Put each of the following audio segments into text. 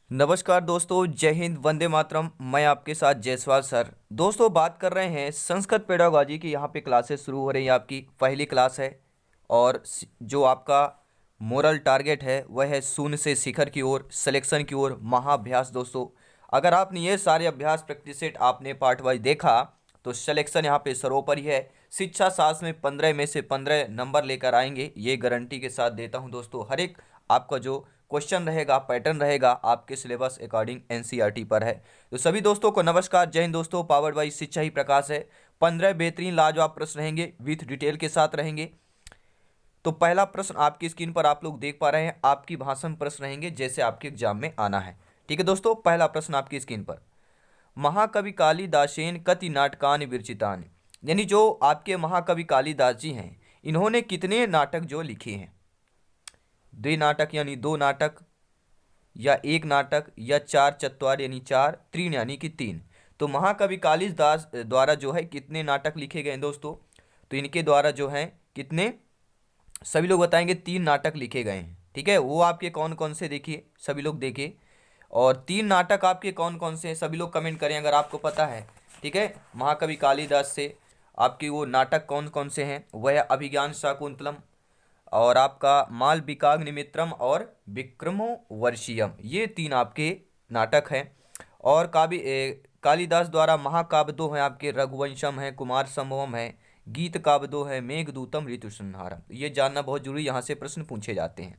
नमस्कार दोस्तों, जय हिंद, वंदे मातरम। मैं आपके साथ जयसवाल सर। दोस्तों, बात कर रहे हैं संस्कृत पेडागोजी की। यहाँ पे क्लासेस शुरू हो रही हैं। आपकी पहली क्लास है और जो आपका मोरल टारगेट है वह है शून्य से शिखर की ओर, सिलेक्शन की ओर, महाअभ्यास। दोस्तों, अगर आपने ये सारे अभ्यास प्रैक्टिस सेट आपने पार्ट वाइज देखा तो सिलेक्शन यहाँ पे सर्वोपरि है। शिक्षा शास्त्र में 15 में से 15 नंबर लेकर आएंगे, ये गारंटी के साथ देता हूँ दोस्तों। हर एक आपका जो क्वेश्चन रहेगा, पैटर्न रहेगा, आपके सिलेबस अकॉर्डिंग एनसीईआरटी पर है। तो सभी दोस्तों को नमस्कार, जय हिंद दोस्तों। पावर्ड बाई शिक्षा ही प्रकाश है। 15 बेहतरीन लाजवाब प्रश्न रहेंगे, विथ डिटेल के साथ रहेंगे। तो पहला प्रश्न आपकी स्क्रीन पर आप लोग देख पा रहे हैं, आपकी भाषा में प्रश्न रहेंगे जैसे आपके एग्जाम में आना है। ठीक है दोस्तों, पहला प्रश्न आपकी स्क्रीन पर। महाकवि कालिदासेन कति नाटकानि विरचितानि, यानी जो आपके महाकवि कालिदास जी हैं, इन्होंने कितने नाटक जो लिखे हैं? द्वि नाटक यानी दो नाटक, या एक नाटक, या चार चत्वार यानी चार, तीन यानी कि तीन। तो महाकवि कालिदास द्वारा जो है कितने नाटक लिखे गए हैं दोस्तों? तो इनके द्वारा जो है कितने, सभी लोग बताएंगे, तीन नाटक लिखे गए हैं। ठीक है, वो आपके कौन कौन से देखिए, सभी लोग देखिए। और तीन नाटक आपके कौन कौन से हैं, सभी लोग कमेंट करें अगर आपको पता है। ठीक है, महाकवि कालिदास से आपके वो नाटक कौन कौन से हैं? वह है अभिज्ञान शाकुंतलम, और आपका मालविकाग्निमित्रम और विक्रमो वर्षियम। ये तीन आपके नाटक हैं। और कालिदास द्वारा महाकाव्य दो हैं आपके, रघुवंशम है, कुमार संभवम है, गीत काव्य दो है, मेघदूतम, ऋतुसंहारम। ये जानना बहुत जरूरी, यहाँ से प्रश्न पूछे जाते हैं।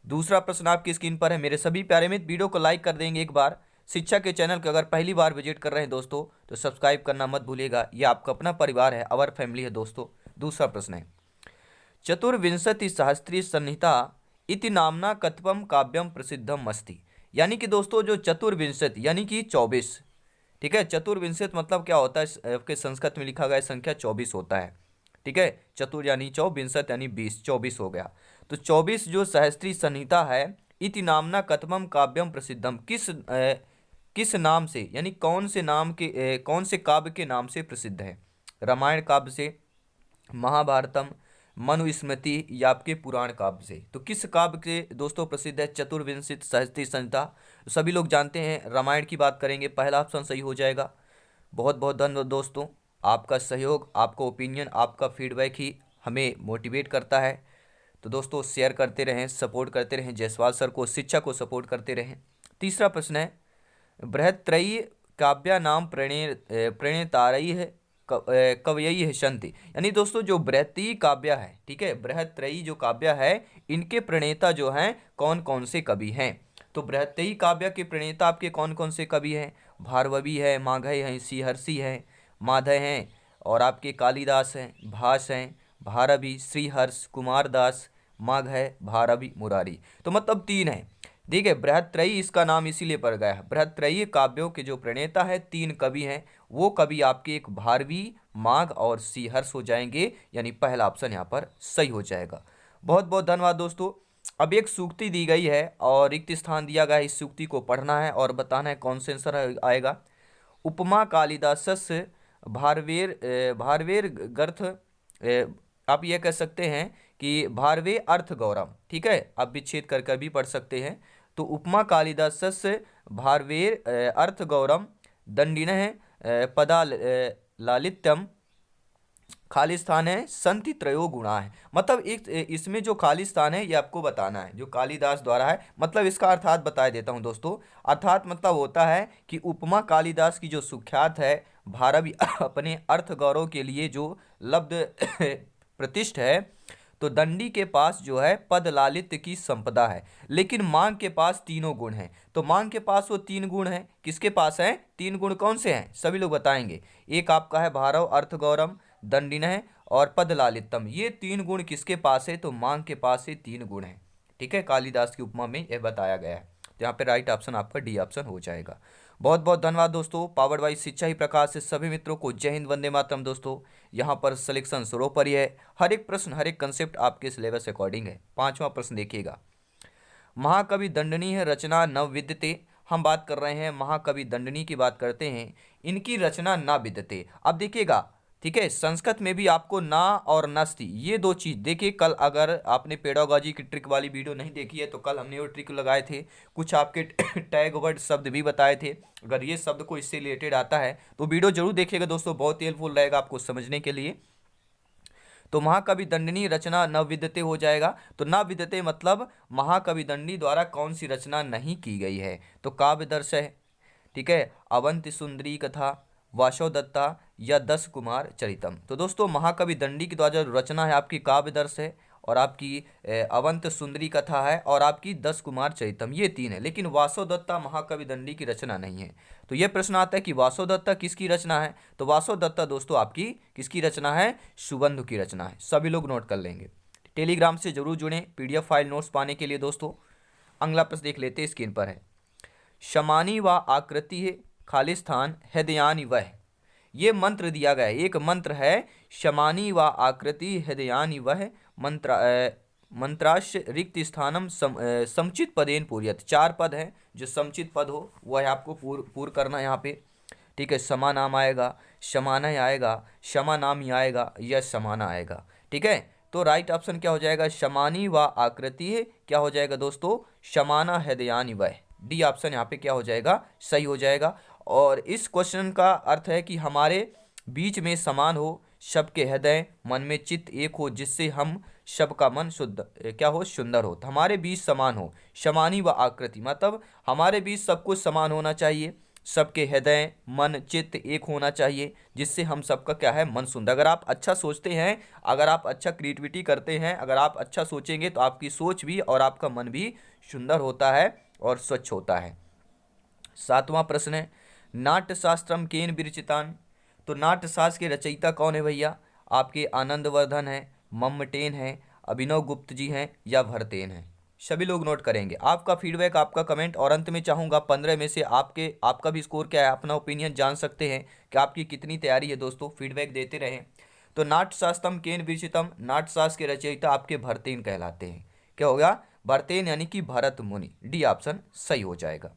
दूसरा प्रश्न आपकी स्क्रीन पर है। मेरे सभी प्यारे मित्र वीडियो को लाइक कर देंगे एक बार। शिक्षा के चैनल को अगर पहली बार विजिट कर रहे हैं दोस्तों तो सब्सक्राइब करना मत भूलिएगा, ये आपका अपना परिवार है, अवर फैमिली है दोस्तों। दूसरा प्रश्न है, चतुर्विंशति सहस्त्री संहिता इति नामना कथम काव्यम प्रसिद्धम अस्ति, यानी कि दोस्तों जो चतुर्विंशति यानी कि 24। ठीक है, चतुर्विंशति मतलब क्या होता है? आपके संस्कृत में लिखा गया संख्या 24 होता है। ठीक है, चतुर यानी 24, विंशत यानी 20, 24 हो गया। तो 24 जो सहस्त्री संहिता है, इति नामना कथमम काव्यम प्रसिद्धम, किस नाम से, यानी कौन से नाम के कौन से काव्य के नाम से प्रसिद्ध है? रामायण काव्य से, महाभारतम, मनुस्मृति, या आपके पुराण काव्य से? तो किस काव्य के दोस्तों प्रसिद्ध है चतुर्विंशित सहस्त्री संहिता? सभी लोग जानते हैं, रामायण की बात करेंगे, पहला ऑप्शन सही हो जाएगा। बहुत बहुत धन्यवाद दोस्तों, आपका सहयोग, आपका ओपिनियन, आपका फीडबैक ही हमें मोटिवेट करता है। तो दोस्तों शेयर करते रहें, सपोर्ट करते रहें, जायसवाल सर को, शिक्षा को सपोर्ट करते रहें। तीसरा प्रश्न है, बृहत्त्रयी काव्या नाम प्रणेतारई कवयई है संति, यानी दोस्तों जो बृहत्त्रयी काव्य है, ठीक है, बृहत्त्रयी जो काव्य है, इनके प्रणेता जो हैं कौन कौन से कवि हैं? तो बृहत्त्रयी काव्य के प्रणेता आपके कौन कौन से कवि हैं? भारववी है, माघई है, श्रीहर्षि है, माधव हैं, और आपके कालिदास हैं, भास हैं, भारवी, श्रीहर्ष, कुमारदास, माघ है, भारवी, मुरारी। तो मतलब तीन है। ठीक है, बृहत्त्रयी इसका नाम इसीलिए पड़ गया है। बृहत्त्रयी काव्यों के जो प्रणेता है तीन कवि हैं, वो कवि आपके एक भारवी, माघ और श्रीहर्ष हो जाएंगे, यानी पहला ऑप्शन यहाँ पर सही हो जाएगा। बहुत बहुत धन्यवाद दोस्तों। अब एक सूक्ति दी गई है और रिक्त स्थान दिया गया है, इस सूक्ति को पढ़ना है और बताना है कौन से आंसर आएगा। उपमा कालिदासस्य भारवेर भारवेर गर्थ, आप ये कह सकते हैं कि भारवे अर्थ गौरम। ठीक है, आप विच्छेद कर भी पढ़ सकते हैं। तो उपमा कालिदासस्य भारवेर अर्थ गौरम दंडिनः पदा लालित्यम खालिस्तान है संति त्रयो गुणा है। मतलब एक इसमें जो खालिस्तान है ये आपको बताना है, जो कालिदास द्वारा है। मतलब इसका अर्थात बता देता हूँ दोस्तों। अर्थात मतलब होता है कि उपमा कालिदास की जो सुख्यात है, भारवी अपने अर्थ गौरव के लिए जो लब्ध प्रतिष्ठ है, तो दंडी के पास जो है पद लालित्य की संपदा है, लेकिन मांग के पास तीनों गुण हैं। तो मांग के पास वो तीन गुण हैं, किसके पास हैं तीन गुण? कौन से हैं सभी लोग बताएंगे। एक आपका है भारव, अर्थ गौरम, दंडिनः और पद लालित्यम। ये तीन गुण किसके पास है? तो मांग के पास ये तीन गुण हैं। ठीक है, कालिदास की उपमा में यह बताया गया है। तो यहाँ पे राइट ऑप्शन आपका डी ऑप्शन हो जाएगा। बहुत बहुत धन्यवाद दोस्तों। पावर्ड बाई शिक्षा ही प्रकाश से सभी मित्रों को जय हिंद, वंदे मातरम। दोस्तों यहाँ पर सिलेक्शन सर्वोपरि है, हर एक प्रश्न, हर एक कंसेप्ट आपके सिलेबस अकॉर्डिंग है। पांचवा प्रश्न देखिएगा, महाकवि दंडनी है रचना न विद्यते। हम बात कर रहे हैं महाकवि दंडनी की बात करते हैं, इनकी रचना न विद्यते। अब देखिएगा, ठीक है। संस्कृत में भी आपको ना और नस्ति ये दो चीज देखिए, कल अगर आपने पेडागोजी की ट्रिक वाली वीडियो नहीं देखी है तो कल हमने वो ट्रिक लगाए थे, कुछ आपके टैग वर्ड शब्द भी बताए थे। अगर ये शब्द को इससे रिलेटेड आता है तो वीडियो जरूर देखिएगा दोस्तों, बहुत ही हेल्पफुल रहेगा आपको समझने के लिए। तो महाकवि दंडनी रचना न विद्यते हो जाएगा। तो न विद्यते मतलब महाकवि दंडी द्वारा कौन सी रचना नहीं की गई है, तो काव्यदर्श है, ठीक है, अवंति सुंदरी कथा, वासव दत्ता या दस कुमार चरितम। तो दोस्तों महाकवि दंडी की द्वारा जो रचना है आपकी काव्यदर्श है, और आपकी अवंत सुंदरी कथा है, और आपकी दस कुमार चरितम, ये तीन है। लेकिन वासव दत्ता महाकवि दंडी की रचना नहीं है। तो ये प्रश्न आता है कि वासव दत्ता किसकी रचना है, तो वासव दत्ता दोस्तों आपकी किसकी रचना है, सुबंधु की रचना है। सभी लोग नोट कर लेंगे। टेलीग्राम से जरूर जुड़ें पीडीएफ फाइल नोट्स पाने के लिए दोस्तों। अगला प्रश्न देख लेते हैं, स्क्रीन पर है, शमानी व आकृति है खालिस्तान हृदयानि वह। ये मंत्र दिया गया है, एक मंत्र है, शमानी व आकृति हृदयानि वह मंत्राश रिक्त स्थानम समुचित पदेन पूर्यत। चार पद है, जो समुचित पद हो वह आपको पूर्ण करना है यहाँ पे, ठीक है। समा नाम आएगा, शमानय आएगा, क्षमा नाम ही आएगा, या समाना आएगा, ठीक है। तो राइट ऑप्शन क्या हो जाएगा, शमानी व आकृति है, क्या हो जाएगा दोस्तों, शमाना हृदयानि वह। डी ऑप्शन यहाँ पे क्या हो जाएगा, सही हो जाएगा। और इस क्वेश्चन का अर्थ है कि हमारे बीच में समान हो, सबके हृदय मन में चित्त एक हो, जिससे हम सबका मन शुद्ध क्या हो, सुंदर हो। तो हमारे बीच समान हो, शमानी व आकृति मतलब हमारे बीच सब कुछ समान होना चाहिए, सबके हृदय मन चित्त एक होना चाहिए, जिससे हम सबका क्या है, मन सुंदर। अगर आप अच्छा सोचते हैं, अगर आप अच्छा क्रिएटिविटी करते हैं, अगर आप अच्छा सोचेंगे तो आपकी सोच भी और आपका मन भी सुंदर होता है और स्वच्छ होता है। सातवां प्रश्न है, नाट्यशास्त्रम केन विरचितान। तो नाट्यशास्त्र के रचयिता कौन है भैया, आपके आनंदवर्धन है, मम्मटेन है, अभिनव गुप्त जी हैं, या भरतेन है। सभी लोग नोट करेंगे। आपका फीडबैक, आपका कमेंट, और अंत में चाहूँगा 15 में से आपका भी स्कोर क्या है, अपना ओपिनियन जान सकते हैं कि आपकी कितनी तैयारी है दोस्तों, फीडबैक देते रहें। तो नाट्यशास्त्रम केन विरचितम, नाट्यशास्त्र के रचयिता आपके भरतेन कहलाते हैं। क्या होगा, भरतेन यानी कि भरत मुनि। डी ऑप्शन सही हो जाएगा।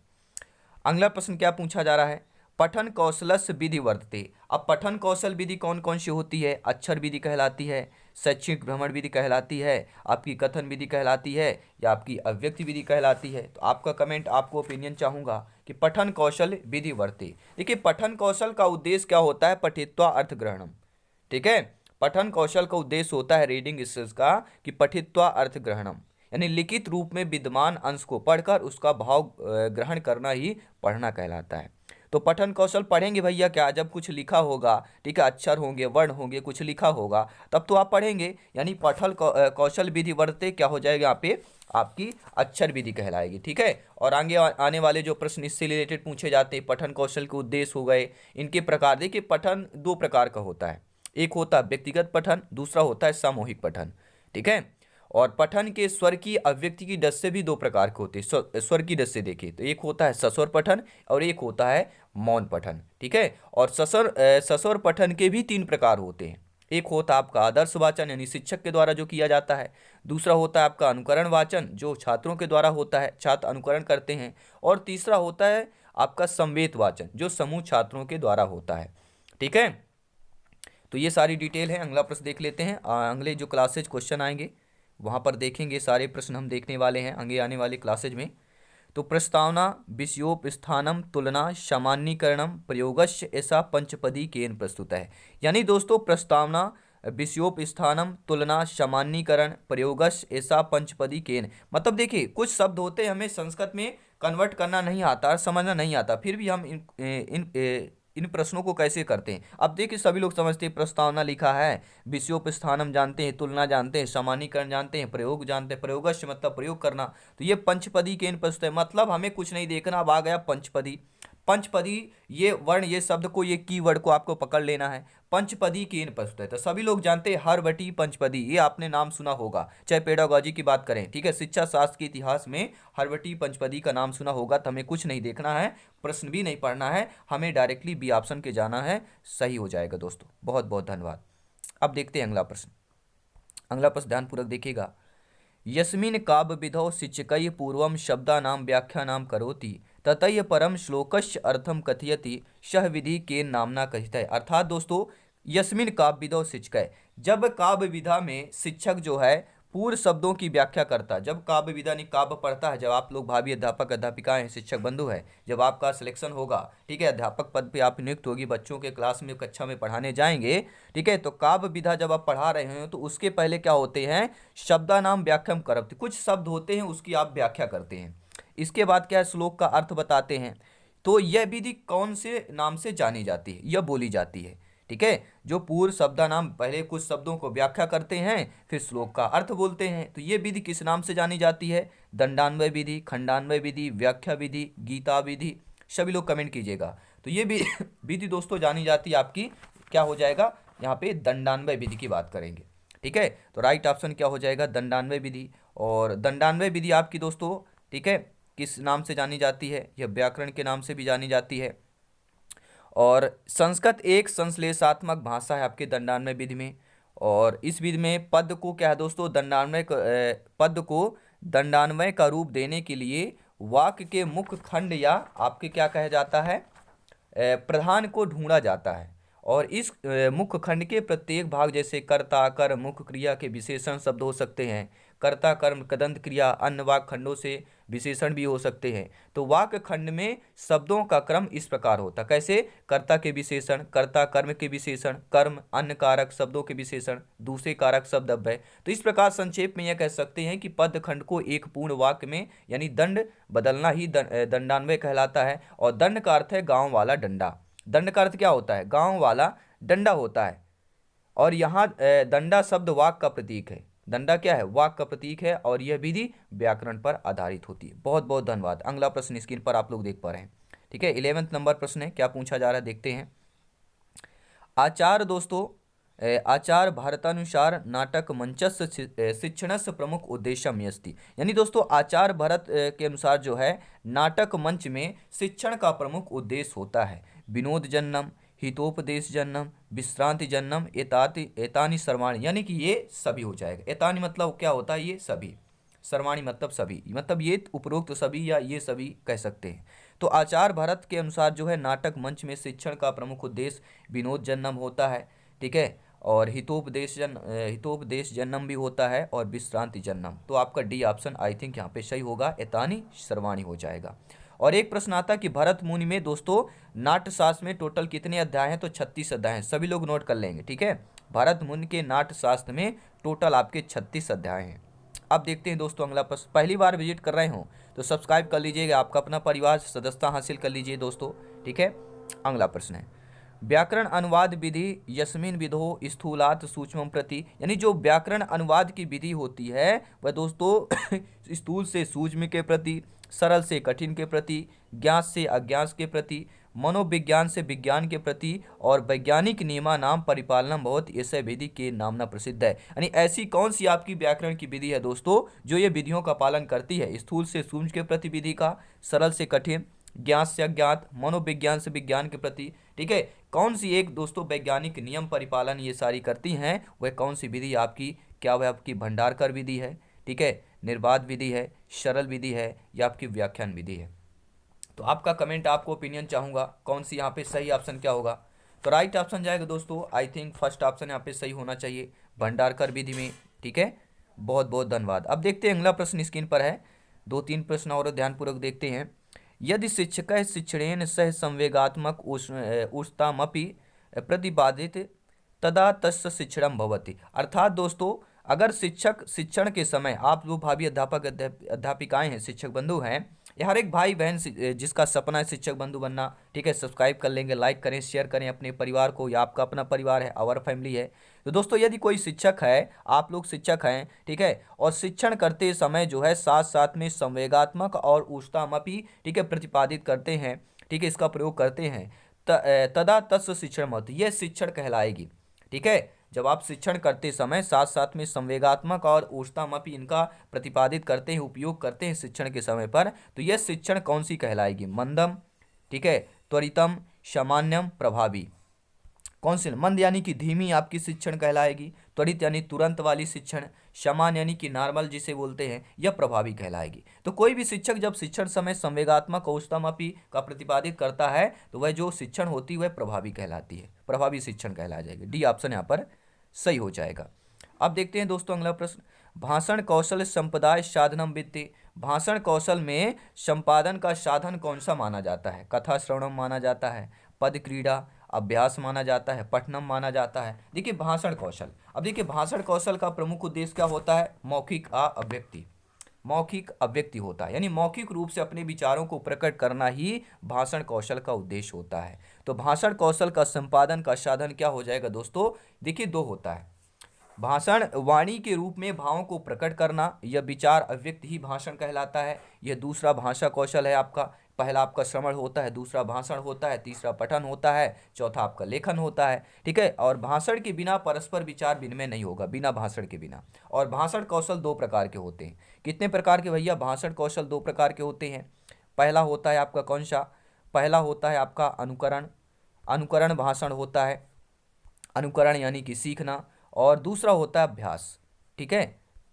अगला प्रश्न क्या पूछा जा रहा है, पठन कौशलस्य विधि वर्तते। अब पठन कौशल विधि कौन कौन सी होती है, अक्षर विधि कहलाती है, शैक्षिक भ्रमण विधि कहलाती है, आपकी कथन विधि कहलाती है, या आपकी अव्यक्ति विधि कहलाती है। तो आपका कमेंट, आपको ओपिनियन चाहूंगा कि पठन कौशल विधि वर्ते। देखिए पठन कौशल का उद्देश्य क्या होता है, पठित्वा अर्थ ग्रहणम, ठीक है। पठन कौशल का उद्देश्य होता है रीडिंग स्किल्स का कि पठित्वा अर्थ ग्रहणम, यानी लिखित रूप में विद्यमान अंश को पढ़कर उसका भाव ग्रहण करना ही पढ़ना कहलाता है। तो पठन कौशल पढ़ेंगे भैया क्या, जब कुछ लिखा होगा, ठीक है, अक्षर होंगे, वर्ण होंगे, कुछ लिखा होगा, तब तो आप पढ़ेंगे। यानी पठन कौशल विधि वर्ते क्या हो जाएगा यहाँ पे, आपकी अक्षर विधि कहलाएगी, ठीक है। और आगे आने वाले जो प्रश्न इससे रिलेटेड पूछे जाते हैं, पठन कौशल के उद्देश्य हो गए, इनके प्रकार। देखिए पठन दो प्रकार का होता है, एक होता है व्यक्तिगत पठन, दूसरा होता है सामूहिक पठन, ठीक है। और पठन के स्वर की अभिव्यक्ति की दृष्टि से भी दो प्रकार के होते हैं। स्वर की दृष्टि से देखिए तो एक होता है सस्वर पठन और एक होता है मौन पठन, ठीक है। और सस्वर पठन के भी तीन प्रकार होते हैं। एक होता है आपका आदर्श वाचन, यानी शिक्षक के द्वारा जो किया जाता है। दूसरा होता है आपका अनुकरण वाचन, जो छात्रों के द्वारा होता है, छात्र अनुकरण करते हैं। और तीसरा होता है आपका संवेद वाचन, जो समूह छात्रों के द्वारा होता है, ठीक है। तो ये सारी डिटेल है। अगला प्रश्न देख लेते हैं। अगले जो क्लासेज क्वेश्चन आएंगे वहाँ पर देखेंगे, सारे प्रश्न हम देखने वाले हैं आगे आने वाले क्लासेज में। तो प्रस्तावना विषयोप स्थानम तुलना सामान्यकरणम प्रयोगस्य ऐसा पंचपदी केन प्रस्तुत है। यानी दोस्तों प्रस्तावना विषयोप स्थानम तुलना सामान्यकरण प्रयोगस्य ऐसा पंचपदी केन, मतलब देखिए कुछ शब्द होते हैं हमें संस्कृत में कन्वर्ट करना नहीं आता, समझना नहीं आता, फिर भी हम इन प्रश्नों को कैसे करते हैं। अब देखिए सभी लोग समझते हैं, प्रस्तावना लिखा है, विषयोपस्थानम जानते हैं, तुलना जानते हैं, सामान्यकरण जानते हैं, प्रयोग जानते हैं, प्रयोगस्य मतलब प्रयोग करना। तो ये पंचपदी केन प्रस्तुत है, मतलब हमें कुछ नहीं देखना, अब आ गया पंचपदी। पंचपदी ये वर्ण, ये शब्द को, ये कीवर्ड को आपको पकड़ लेना है। पंचपदी केन प्रस्तुत है, तो सभी लोग जानते हैं हरवटी पंचपदी, ये आपने नाम सुना होगा, चाहे पेडागोजी की बात करें, ठीक है। शिक्षा शास्त्र के इतिहास में हरवटी पंचपदी का नाम सुना होगा। तो हमें कुछ नहीं देखना है, प्रश्न भी नहीं पढ़ना है, हमें डायरेक्टली बी ऑप्शन के जाना है, सही हो जाएगा दोस्तों। बहुत बहुत धन्यवाद। अब देखते हैं अगला प्रश्न। अगला प्रश्न ध्यानपूर्वक देखिएगा। यस्मिन् काव्य विधौ शिक्षकै पूर्वं शब्दानां व्याख्यानां करोति ततः परम श्लोकस्य अर्थम कथयति सह विधि केन नामना कथित है। अर्थात दोस्तों यस्मिन काव्य विदो शिक्षक। जब काव्य विधा में शिक्षक जो है पूर्व शब्दों की व्याख्या करता है, जब काव्य विधा नहीं काव्य पढ़ता है, जब आप लोग भावी अध्यापक अध्यापिकाएं हैं, शिक्षक बंधु है, जब आपका सिलेक्शन होगा, ठीक है, अध्यापक पद पे आप नियुक्त होगी, बच्चों के क्लास में कक्षा में पढ़ाने जाएंगे, ठीक है, तो काव्य विधा जब आप पढ़ा रहे हो तो उसके पहले क्या होते हैं, शब्दानाम व्याख्याम करते, कुछ शब्द होते हैं उसकी आप व्याख्या करते हैं। इसके बाद क्या है, श्लोक का अर्थ बताते हैं। तो यह विधि कौन से नाम से जानी जाती है, यह बोली जाती है, ठीक है, जो पूर्व शब्दानाम पहले कुछ शब्दों को व्याख्या करते हैं फिर श्लोक का अर्थ बोलते हैं, तो ये विधि किस नाम से जानी जाती है, दंडान्वय विधि, खंडान्वय विधि, व्याख्या विधि, गीता विधि। सभी लोग कमेंट कीजिएगा। तो ये विधि दोस्तों जानी जाती है आपकी, क्या हो जाएगा यहाँ पे, दंडान्वय विधि की बात करेंगे, ठीक है। तो राइट ऑप्शन क्या हो जाएगा, दंडान्वय विधि। और दंडान्वय विधि आपकी दोस्तों, ठीक है, किस नाम से जानी जाती है, यह व्याकरण के नाम से भी जानी जाती है। और संस्कृत एक संश्लेषात्मक भाषा है आपके दंडान्वय विधि में। और इस विधि में पद को क्या है दोस्तों, पद को दंडान्वय का रूप देने के लिए वाक्य के मुख्य खंड या आपके क्या कहा जाता है, प्रधान को ढूंढा जाता है। और इस मुख्य खंड के प्रत्येक भाग, जैसे कर्ता कर्म मुख्य क्रिया के विशेषण शब्द हो सकते हैं, कर्ता कर्म कदंत क्रिया, अन्य वाक्य खंडों से विशेषण भी हो सकते हैं। तो वाक्य खंड में शब्दों का क्रम इस प्रकार होता, कैसे, कर्ता के विशेषण, कर्ता कर्म के विशेषण, कर्म अन्य कारक शब्दों के विशेषण, दूसरे कारक शब्द अव्यय। तो इस प्रकार संक्षेप में यह कह सकते हैं कि पद खंड को एक पूर्ण वाक्य में यानी दंड बदलना ही दंडान्वय कहलाता है। और दंड का अर्थ है गांव वाला डंडा, दंड का अर्थ क्या होता है, गांव वाला डंडा होता है। और यहाँ दंडा शब्द वाक का प्रतीक है, दंडा क्या है, वाक का प्रतीक है। और यह विधि व्याकरण पर आधारित होती है। बहुत बहुत धन्यवाद। अगला प्रश्न स्क्रीन पर आप लोग देख पा रहे हैं, ठीक है, 11वें नंबर प्रश्न है, क्या पूछा जा रहा है देखते हैं। आचार दोस्तों, आचार भारतानुसार नाटक मंचस्य शिक्षणस्य प्रमुख उद्देश्यम अस्ति। यानी दोस्तों आचार भारत के अनुसार जो है नाटक मंच में शिक्षण का प्रमुख उद्देश्य होता है विनोद जन्नम, हितोपदेश जन्नम, विश्रांति जन्नम, एतानी सर्वाणी, यानी कि ये सभी हो जाएगा। एतानी मतलब क्या होता है, ये सभी, सर्वाणी मतलब सभी, मतलब ये उपरोक्त सभी या ये सभी कह सकते हैं। तो आचार भारत के अनुसार जो है नाटक मंच में शिक्षण का प्रमुख उद्देश्य विनोद जन्नम होता है, ठीक है, और हितोपदेश जन्नम भी होता है और विश्रांति जन्नम। तो आपका डी ऑप्शन आई थिंक यहाँ पे सही होगा, एतानी सर्वाणी हो जाएगा। और एक प्रश्न आता है कि भरत मुनि में दोस्तों नाट्यशास्त्र में टोटल कितने अध्याय हैं, तो 36 अध्याय हैं। सभी लोग नोट कर लेंगे, ठीक है, भरत मुनि के नाट्यशास्त्र में टोटल आपके 36 अध्याय हैं। अब देखते हैं दोस्तों अगला प्रश्न। पहली बार विजिट कर रहे हो तो सब्सक्राइब कर लीजिएगा, आपका अपना परिवार सदस्यता हासिल कर लीजिए दोस्तों, ठीक है। अगला प्रश्न है व्याकरण अनुवाद विधि यस्मिन विधो स्थूलात सूक्ष्म प्रति। यानी जो व्याकरण अनुवाद की विधि होती है वह दोस्तों स्थूल से सूक्ष्म के प्रति, सरल से कठिन के प्रति, ज्ञात से अज्ञात के प्रति, मनोविज्ञान से विज्ञान के प्रति और वैज्ञानिक नियमा नाम परिपालनम बहुत ऐसे विधि के नामना प्रसिद्ध है। यानी ऐसी कौन सी आपकी व्याकरण की विधि है दोस्तों जो ये विधियों का पालन करती है, स्थूल से सूक्ष्म के प्रति विधि का, सरल से कठिन, ज्ञात से अज्ञात, मनोविज्ञान से विज्ञान के प्रति, ठीक है, कौन सी एक दोस्तों वैज्ञानिक नियम परिपालन ये सारी करती हैं, वह कौन सी विधि आपकी, क्या वह आपकी भंडारकर विधि है, ठीक है, निर्बाध विधि है, सरल विधि है या आपकी व्याख्यान विधि है। तो आपका कमेंट, आपको ओपिनियन चाहूँगा कौन सी यहाँ पे सही ऑप्शन क्या होगा। तो राइट ऑप्शन जाएगा दोस्तों, आई थिंक फर्स्ट ऑप्शन यहाँ पे सही होना चाहिए, भंडारकर विधि में, ठीक है। बहुत बहुत धन्यवाद। अब देखते हैं अगला प्रश्न स्क्रीन पर है, 2-3 प्रश्न और ध्यानपूर्वक देखते हैं। यदि शिक्षक शिक्षणेन सह संवेगात्मक उष्तामपि प्रतिपादित तदा तस्य शिक्षणम भवति। अर्थात दोस्तों अगर शिक्षक शिक्षण के समय, आप जो भावी अध्यापक अध्यापिकाएं हैं, शिक्षक बंधु हैं, या हर एक भाई बहन जिसका सपना है शिक्षक बंधु बनना, ठीक है, सब्सक्राइब कर लेंगे, लाइक करें, शेयर करें अपने परिवार को, या आपका अपना परिवार है, आवर फैमिली है। तो दोस्तों यदि कोई शिक्षक है, आप लोग शिक्षक हैं, ठीक है, और शिक्षण करते समय जो है साथ साथ में संवेगात्मक और उष्तामपि, ठीक है, प्रतिपादित करते हैं, ठीक है, इसका प्रयोग करते हैं, तदा तस्य शिक्षण मत, यह शिक्षण कहलाएगी, ठीक है। जब आप शिक्षण करते समय साथ साथ में संवेगात्मक और उष्तामपि इनका प्रतिपादित करते हैं, उपयोग करते हैं शिक्षण के समय पर, तो यह शिक्षण कौन सी कहलाएगी, मंदम, ठीक है, त्वरितम, सामान्यम, प्रभावी। कौन सी, मंद यानी कि धीमी आपकी शिक्षण कहलाएगी, त्वरित यानी तुरंत वाली शिक्षण, समान यानी कि नॉर्मल जिसे बोलते हैं, यह प्रभावी कहलाएगी। तो कोई भी शिक्षक जब शिक्षण समय संवेगात्मक और उत्तमापी का प्रतिपादित करता है तो वह जो शिक्षण होती है वह प्रभावी कहलाती है, प्रभावी शिक्षण कहला जाएगी। डी ऑप्शन यहाँ पर सही हो जाएगा। अब देखते हैं दोस्तों अगला प्रश्न, भाषण कौशल संपदाय साधनम वित्ते। भाषण कौशल में संपादन का साधन कौन सा माना जाता है? कथा श्रवणम माना जाता है, पद क्रीड़ा, अभ्यास माना जाता है, पठनम माना जाता है। देखिए भाषण कौशल, अब देखिए भाषण कौशल का प्रमुख उद्देश्य क्या होता है? मौखिक अभिव्यक्ति, मौखिक अभिव्यक्ति होता है, यानी मौखिक रूप से अपने विचारों को प्रकट करना ही भाषण कौशल का उद्देश्य होता है। तो भाषण कौशल का संपादन का साधन क्या हो जाएगा दोस्तों? देखिए दो होता है, भाषण वाणी के रूप में भावों को प्रकट करना, यह विचार अभिव्यक्ति ही भाषण कहलाता है। यह दूसरा भाषा कौशल है आपका। पहला आपका श्रवण होता है, दूसरा भाषण होता है, तीसरा पठन होता है, चौथा आपका लेखन होता है। ठीक है, और भाषण के बिना परस्पर विचार विनिमय नहीं होगा, बिना भाषण के बिना। और भाषण कौशल दो प्रकार के होते हैं। कितने प्रकार के भैया? भाषण कौशल दो प्रकार के होते हैं। पहला होता है आपका कौन सा? पहला होता है आपका अनुकरण, अनुकरण भाषण होता है, अनुकरण यानी कि सीखना। और दूसरा होता है अभ्यास। ठीक है,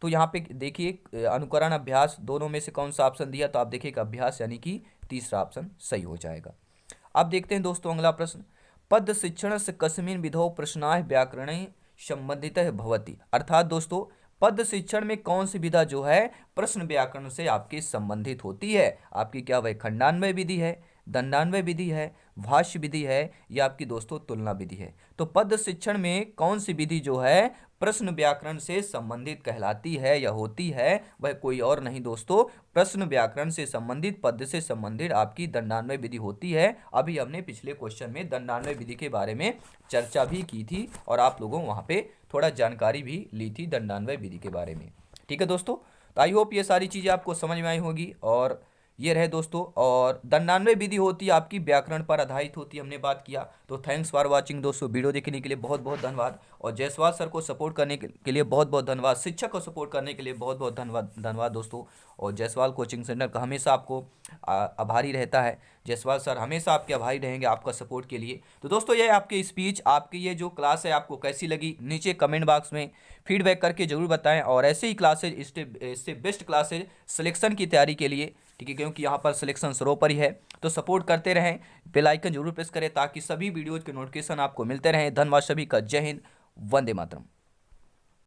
तो यहाँ पे देखिए अनुकरण अभ्यास दोनों में से कौन सा ऑप्शन दिया? तो आप देखिए अभ्यास यानी कि तीसरा ऑप्शन सही हो जाएगा। अब देखते हैं दोस्तों अगला प्रश्न, पद शिक्षण से कस्मिन् विधौ प्रश्नाः व्याकरण संबंधित भवति। अर्थात दोस्तों पद शिक्षण में कौन सी विधा जो है प्रश्न व्याकरण से आपकी संबंधित होती है? आपकी क्या वह खंडान्वय विधि है, दंडान्वय विधि है, भाष्य विधि है, या आपकी दोस्तों तुलना विधि है? तो पद शिक्षण में कौन सी विधि जो है प्रश्न व्याकरण से संबंधित कहलाती है या होती है? वह कोई और नहीं दोस्तों, प्रश्न व्याकरण से संबंधित, पद से संबंधित आपकी दंडान्वय विधि होती है। अभी हमने पिछले क्वेश्चन में दंडान्वय विधि के बारे में चर्चा भी की थी और आप लोगों वहाँ पे थोड़ा जानकारी भी ली थी दंडान्वय विधि के बारे में। ठीक है दोस्तों, तो आई होप ये सारी चीज़ें आपको समझ में आई होगी। और ये रहे दोस्तों, और दंडान्वय विधि होती है आपकी व्याकरण पर आधारित होती है, हमने बात किया। तो थैंक्स फॉर वाचिंग दोस्तों, वीडियो देखने के लिए बहुत बहुत धन्यवाद। और जायसवाल सर को सपोर्ट करने के लिए बहुत बहुत धन्यवाद, शिक्षक को सपोर्ट करने के लिए बहुत बहुत धन्यवाद दोस्तों। और जायसवाल कोचिंग सेंटर का हमेशा आपको आभारी रहता है। जायसवाल सर हमेशा आपके आभारी रहेंगे आपका सपोर्ट के लिए। तो दोस्तों ये आपकी स्पीच, आपकी ये जो क्लास है आपको कैसी लगी, नीचे कमेंट बॉक्स में फीडबैक करके जरूर बताएं। और ऐसे ही क्लासेज, इससे बेस्ट क्लासेज सिलेक्शन की तैयारी के लिए, ठीक है, क्योंकि यहाँ पर सिलेक्शन सर्वोपरि है, तो सपोर्ट करते रहें, बेल आइकन जरूर प्रेस करें ताकि सभी वीडियोज के नोटिफिकेशन आपको मिलते रहें। धन्यवाद सभी का, जय हिंद, वंदे मातरम।